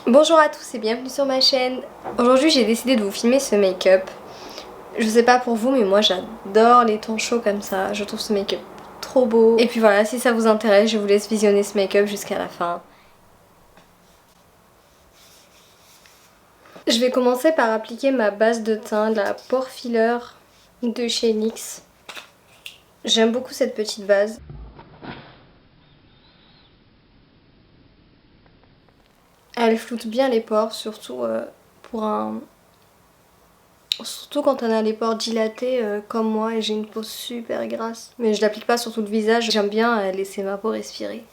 Bonjour à tous et bienvenue sur ma chaîne. Aujourd'hui j'ai décidé de vous filmer ce make-up. Je sais pas pour vous mais moi j'adore les tons chauds comme ça. Je trouve ce make-up trop beau. Et puis voilà, si ça vous intéresse, je vous laisse visionner ce make-up jusqu'à la fin. Je vais commencer par appliquer ma base de teint, la Pore Filler de chez NYX. J'aime beaucoup cette petite base. Elle floute bien les pores, surtout surtout quand on a les pores dilatés comme moi et j'ai une peau super grasse. Mais je l'applique pas sur tout le visage, j'aime bien laisser ma peau respirer.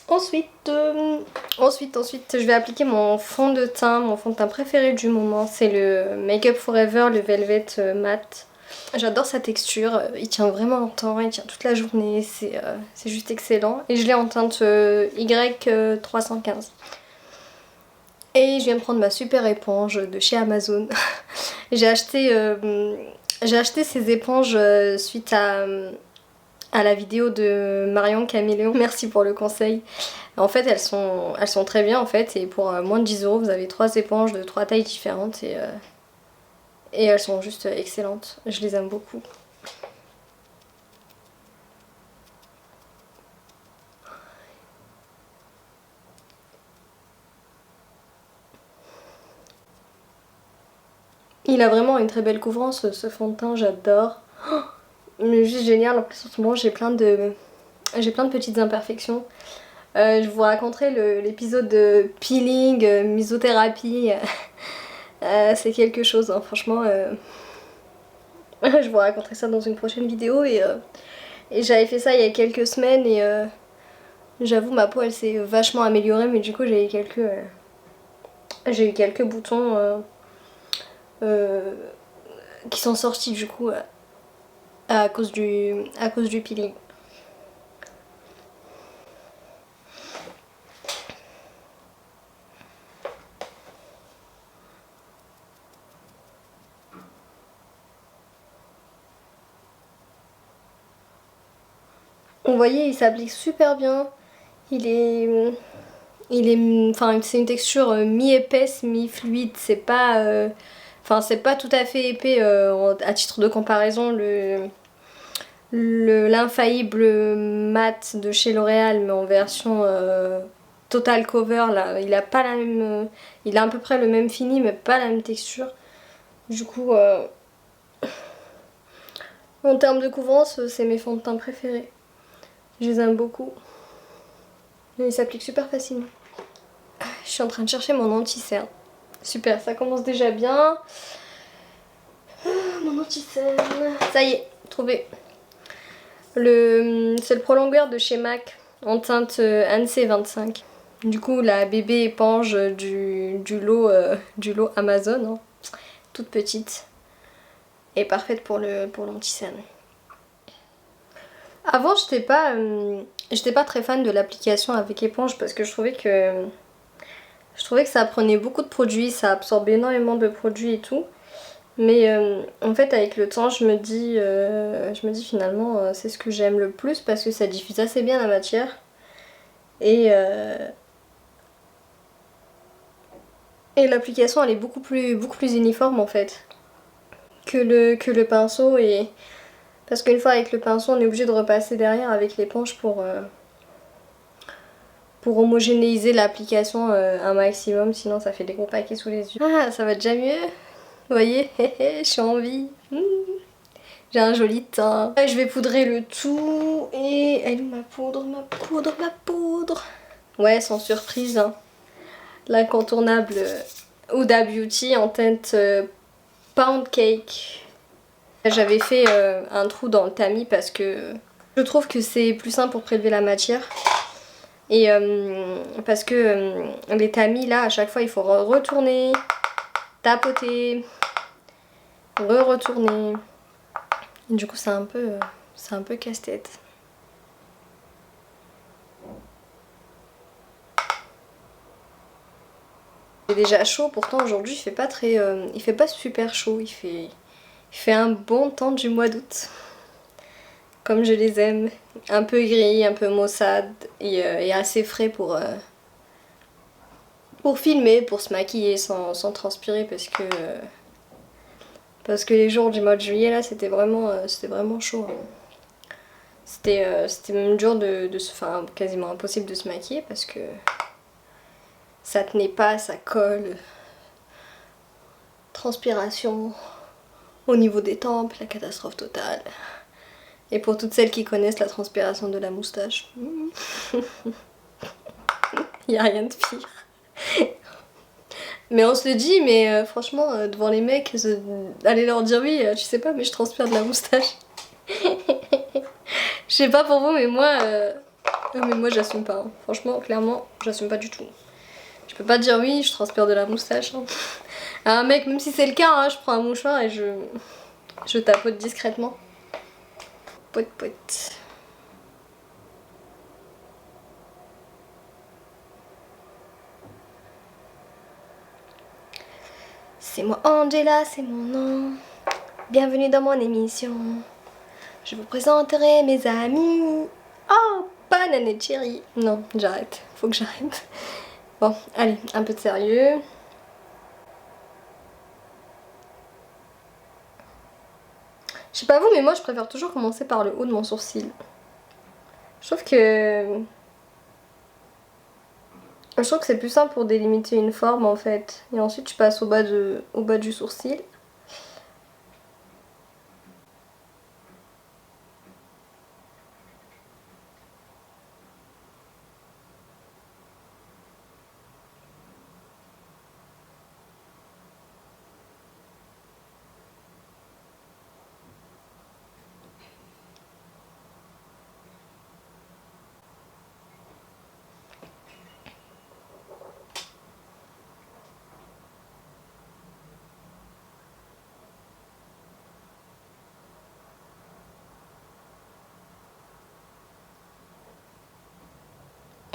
Ensuite, je vais appliquer mon fond de teint préféré du moment. C'est le Make Up Forever, le Velvet Matte. J'adore sa texture, il tient vraiment longtemps, il tient toute la journée, c'est juste excellent. Et je l'ai en teinte Y315. Et je viens de prendre ma super éponge de chez Amazon. J'ai acheté ces éponges suite à la vidéo de Marion Caméléon. Merci pour le conseil. En fait, elles sont très bien en fait. Et pour moins de 10 €, vous avez 3 éponges de 3 tailles différentes. Et elles sont juste excellentes. Je les aime beaucoup. Il a vraiment une très belle couvrance, ce fond de teint, j'adore. Oh, mais juste génial, en plus en ce moment j'ai plein de petites imperfections. Je vous raconterai l'épisode de peeling, misothérapie. C'est quelque chose, hein, franchement. Je vous raconterai ça dans une prochaine vidéo. Et j'avais fait ça il y a quelques semaines et j'avoue ma peau elle s'est vachement améliorée, mais du coup j'ai eu quelques boutons qui sont sortis du coup à cause du peeling. Vous voyez, il s'applique super bien. Enfin, c'est une texture mi-épaisse, mi-fluide. C'est pas tout à fait épais. À titre de comparaison, l'infaillible mat de chez L'Oréal, mais en version Total Cover, là, il a pas la même, il a à peu près le même fini, mais pas la même texture. Du coup, en termes de couvrance, c'est mes fonds de teint préférés. Je les aime beaucoup. Et ils s'appliquent super facilement. Je suis en train de chercher mon anti-cerne. Super, ça commence déjà bien. Mon anti-cerne. Ça y est, trouvé. C'est le prolongeur de chez MAC en teinte Anse 25. Du coup, la bébé éponge du lot Amazon. Hein. Toute petite. Et parfaite pour l'anti-cerne. Avant, j'étais pas très fan de l'application avec éponge parce que je trouvais que ça prenait beaucoup de produits, ça absorbait énormément de produits et tout. Mais en fait avec le temps je me dis finalement c'est ce que j'aime le plus parce que ça diffuse assez bien la matière. Et l'application elle est beaucoup plus uniforme en fait que le pinceau. Et parce qu'une fois avec le pinceau on est obligé de repasser derrière avec l'éponge pour homogénéiser l'application un maximum, sinon ça fait des gros paquets sous les yeux. Ah, ça va déjà mieux. Vous voyez, je suis en vie. J'ai un joli teint. Je vais poudrer le tout. Et elle est où ma poudre, ma poudre. Ouais, sans surprise. Hein. L'incontournable Huda Beauty en teinte Pound Cake. J'avais fait un trou dans le tamis parce que je trouve que c'est plus simple pour prélever la matière. Et parce que les tamis là, à chaque fois il faut retourner, tapoter, retourner. Du coup c'est un peu casse-tête. Il est déjà chaud, pourtant aujourd'hui il fait pas super chaud, il fait un bon temps du mois d'août. Comme je les aime, un peu gris, un peu maussade et assez frais pour pour filmer, pour se maquiller sans transpirer parce que les jours du mois de juillet là c'était vraiment chaud. Hein. C'était même dur enfin quasiment impossible de se maquiller parce que ça tenait pas, ça colle. Transpiration au niveau des tempes, la catastrophe totale. Et pour toutes celles qui connaissent la transpiration de la moustache, il y a rien de pire. Mais on se le dit, mais franchement, devant les mecs, aller leur dire oui, tu sais pas, mais je transpire de la moustache. Je sais pas pour vous, mais moi j'assume pas. Hein. Franchement, clairement, j'assume pas du tout. Je peux pas dire oui, je transpire de la moustache. Hein. À un mec, même si c'est le cas, hein, je prends un mouchoir et je tapote discrètement. Poète poète. C'est moi Angela, c'est mon nom. Bienvenue dans mon émission. Je vous présenterai mes amis. Oh, banane et cherry. Non, j'arrête. Faut que j'arrête. Bon, allez, un peu de sérieux. Je sais pas vous, mais moi je préfère toujours commencer par le haut de mon sourcil. Je trouve que c'est plus simple pour délimiter une forme en fait. Et ensuite je passe au bas du sourcil.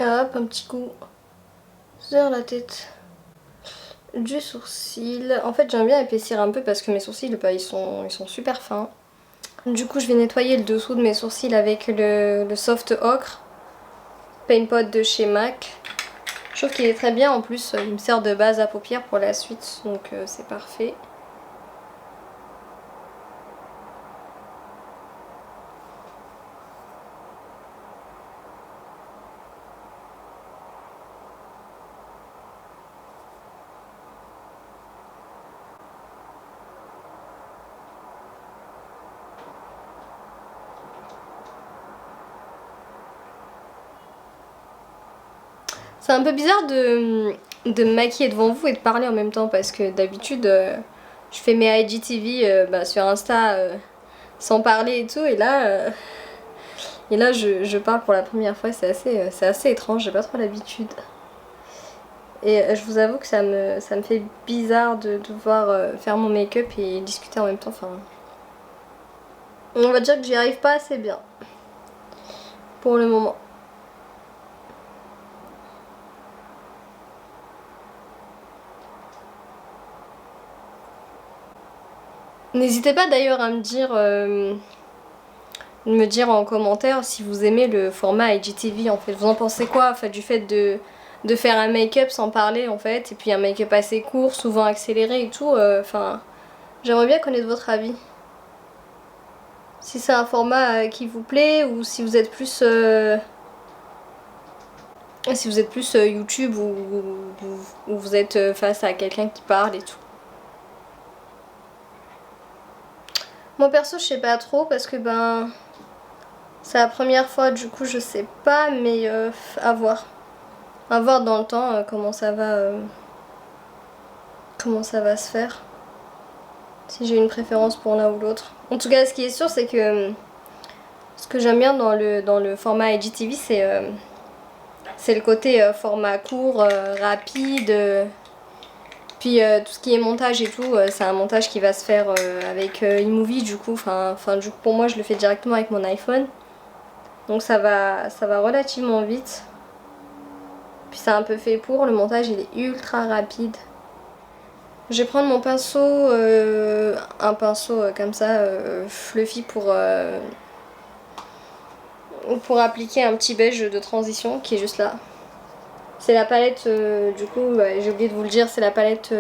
Hop, un petit coup sur la tête du sourcil. En fait j'aime bien épaissir un peu parce que mes sourcils bah, ils sont super fins. Du coup je vais nettoyer le dessous de mes sourcils avec le Soft Ocre Paint Pot de chez MAC. Je trouve qu'il est très bien, en plus il me sert de base à paupières pour la suite, donc c'est parfait. C'est un peu bizarre de me maquiller devant vous et de parler en même temps parce que d'habitude je fais mes IGTV bah, sur Insta sans parler et tout et là je parle pour la première fois, c'est assez étrange, j'ai pas trop l'habitude. Et je vous avoue que ça me fait bizarre de devoir faire mon make-up et discuter en même temps, enfin... On va dire que j'y arrive pas assez bien pour le moment. N'hésitez pas d'ailleurs à me dire en commentaire si vous aimez le format IGTV en fait. Vous en pensez quoi en fait, du fait de faire un make-up sans parler en fait, et puis un make-up assez court, souvent accéléré et tout. Enfin, j'aimerais bien connaître votre avis. Si c'est un format qui vous plaît ou si vous êtes plus YouTube ou vous êtes face à quelqu'un qui parle et tout. Moi perso je sais pas trop parce que ben c'est la première fois du coup je sais pas, mais à voir. À voir dans le temps comment ça va se faire. Si j'ai une préférence pour l'un ou l'autre. En tout cas ce qui est sûr c'est que ce que j'aime bien dans le format IGTV c'est le côté format court, rapide. Puis tout ce qui est montage et tout, c'est un montage qui va se faire avec iMovie du coup. Du coup pour moi je le fais directement avec mon iPhone. Donc ça va relativement vite. Puis c'est un peu fait pour, le montage il est ultra rapide. Je vais prendre mon pinceau, un pinceau comme ça, fluffy pour appliquer un petit beige de transition qui est juste là. C'est la palette, du coup, j'ai oublié de vous le dire, c'est la palette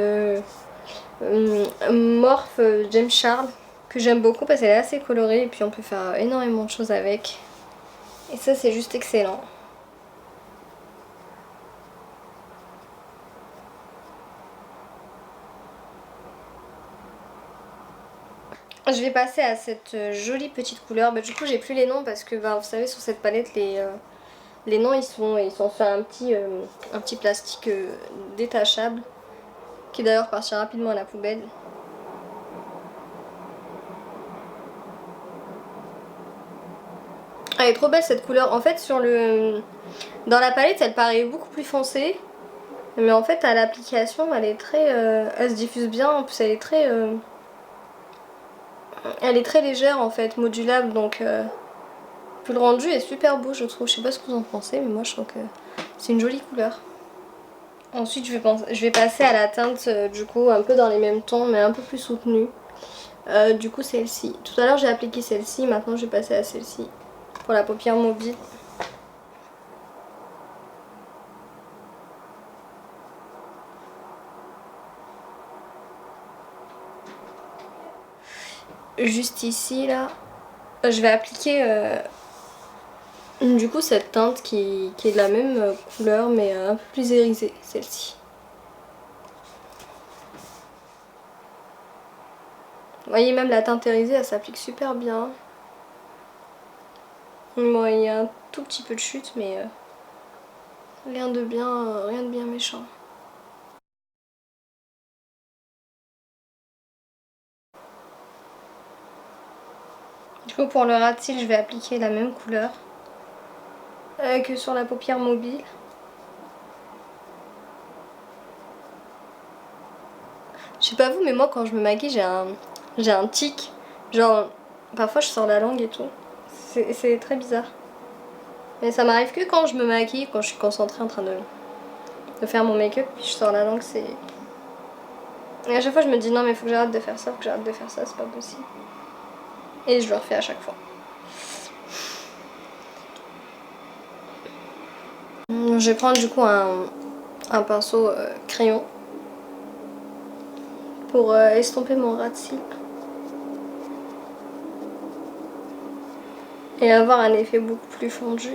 Morphe James Charles que j'aime beaucoup parce qu'elle est assez colorée et puis on peut faire énormément de choses avec. Et ça, c'est juste excellent. Je vais passer à cette jolie petite couleur. Du coup, j'ai plus les noms parce que vous savez, sur cette palette, les noms ils sont sur un petit plastique détachable qui d'ailleurs partira rapidement à la poubelle. Elle est trop belle cette couleur. En fait, dans la palette, elle paraît beaucoup plus foncée. Mais en fait, à l'application, elle est très... elle se diffuse bien. En plus, elle est très légère en fait, modulable. Donc, puis le rendu est super beau, je trouve. Je sais pas ce que vous en pensez, mais moi, je trouve que c'est une jolie couleur. Ensuite, je vais passer à la teinte, du coup, un peu dans les mêmes tons, mais un peu plus soutenue. Du coup, celle-ci. Tout à l'heure, j'ai appliqué celle-ci. Maintenant, je vais passer à celle-ci. Pour la paupière mobile. Juste ici, là, je vais appliquer du coup cette teinte qui est de la même couleur, mais un peu plus irisée, celle-ci. Vous voyez, même la teinte irisée, elle s'applique super bien. Bon, il y a un tout petit peu de chute, mais rien de bien méchant. Du coup, pour le ras de cils, je vais appliquer la même couleur que sur la paupière mobile. Je sais pas vous, mais moi, quand je me maquille, j'ai un tic. Genre, parfois, je sors la langue et tout. C'est très bizarre. Mais ça m'arrive que quand je me maquille, quand je suis concentrée en train de faire mon make-up, puis je sors la langue, c'est... Et à chaque fois, je me dis non, mais faut que j'arrête de faire ça, faut que j'arrête de faire ça, c'est pas possible. Et je le refais à chaque fois. Je vais prendre du coup un pinceau crayon pour estomper mon ras de cils. Et avoir un effet beaucoup plus fondu.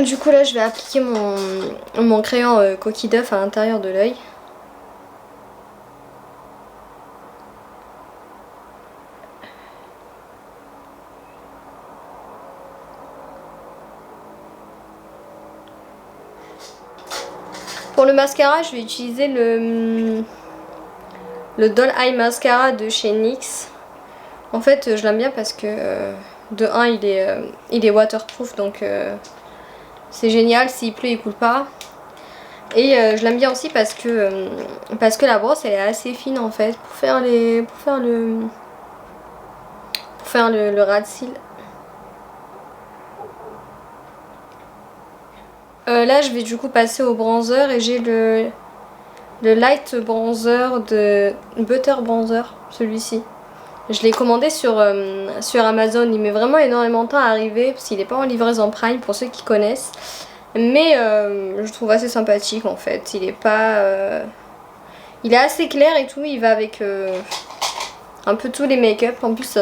Du coup là je vais appliquer mon crayon coquille d'œuf à l'intérieur de l'œil. Pour le mascara, je vais utiliser le Doll Eye Mascara de chez NYX. En fait, je l'aime bien parce que de 1, il est waterproof, donc c'est génial. S'il pleut, il coule pas. Et je l'aime bien aussi parce que la brosse, elle est assez fine en fait pour faire le ras de cils. Là, je vais du coup passer au bronzer et j'ai le light bronzer de Butter Bronzer, celui-ci. Je l'ai commandé sur Amazon, il met vraiment énormément de temps à arriver parce qu'il n'est pas en livraison Prime pour ceux qui connaissent. Mais je trouve assez sympathique en fait, il est pas... il est assez clair et tout, il va avec un peu tous les make-up. En plus,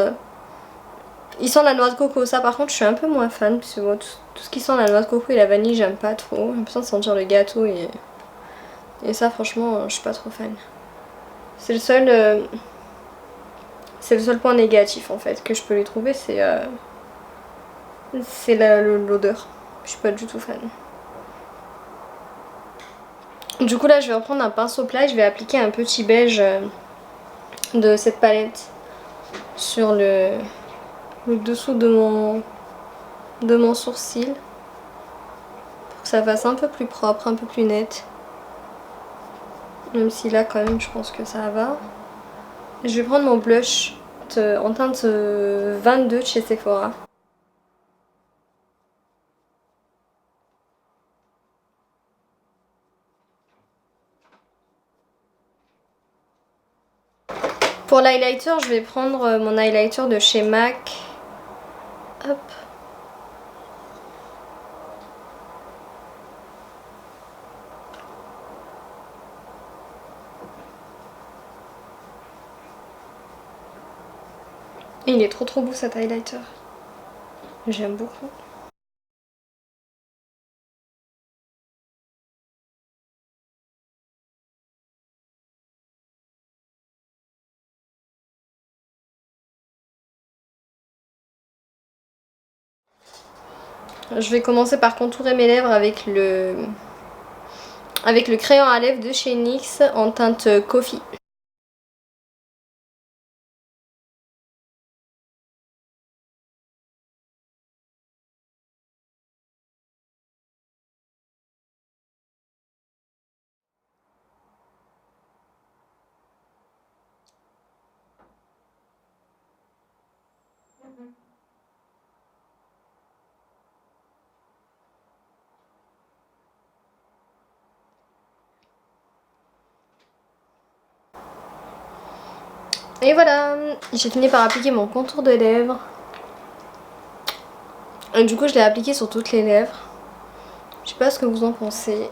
il sent la noix de coco, ça par contre je suis un peu moins fan parce que bon, tout ce qui sent la noix de coco et la vanille j'aime pas trop. J'ai l'impression de sentir le gâteau et Et ça franchement je suis pas trop fan. C'est le seul point négatif en fait que je peux lui trouver, c'est l'odeur. Je suis pas du tout fan. Du coup là je vais reprendre un pinceau plat et je vais appliquer un petit beige de cette palette sur le dessous de mon sourcil pour que ça fasse un peu plus propre, un peu plus net. Même si là quand même je pense que ça va. Je vais prendre mon blush en teinte 22 de chez Sephora. Pour l'highlighter, je vais prendre mon highlighter de chez MAC. Hop. Et il est trop beau cet highlighter. J'aime beaucoup. Je vais commencer par contourer mes lèvres avec le crayon à lèvres de chez NYX en teinte Coffee. Et voilà, j'ai fini par appliquer mon contour de lèvres. Et du coup je l'ai appliqué sur toutes les lèvres. Je sais pas ce que vous en pensez.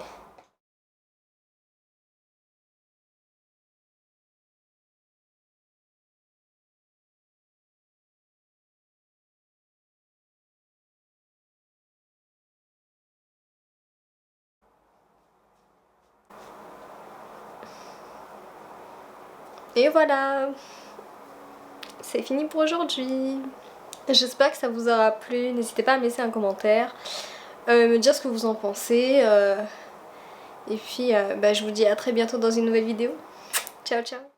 Et voilà, c'est fini pour aujourd'hui. J'espère que ça vous aura plu. N'hésitez pas à me laisser un commentaire, me dire ce que vous en pensez. Et puis je vous dis à très bientôt dans une nouvelle vidéo. Ciao ciao.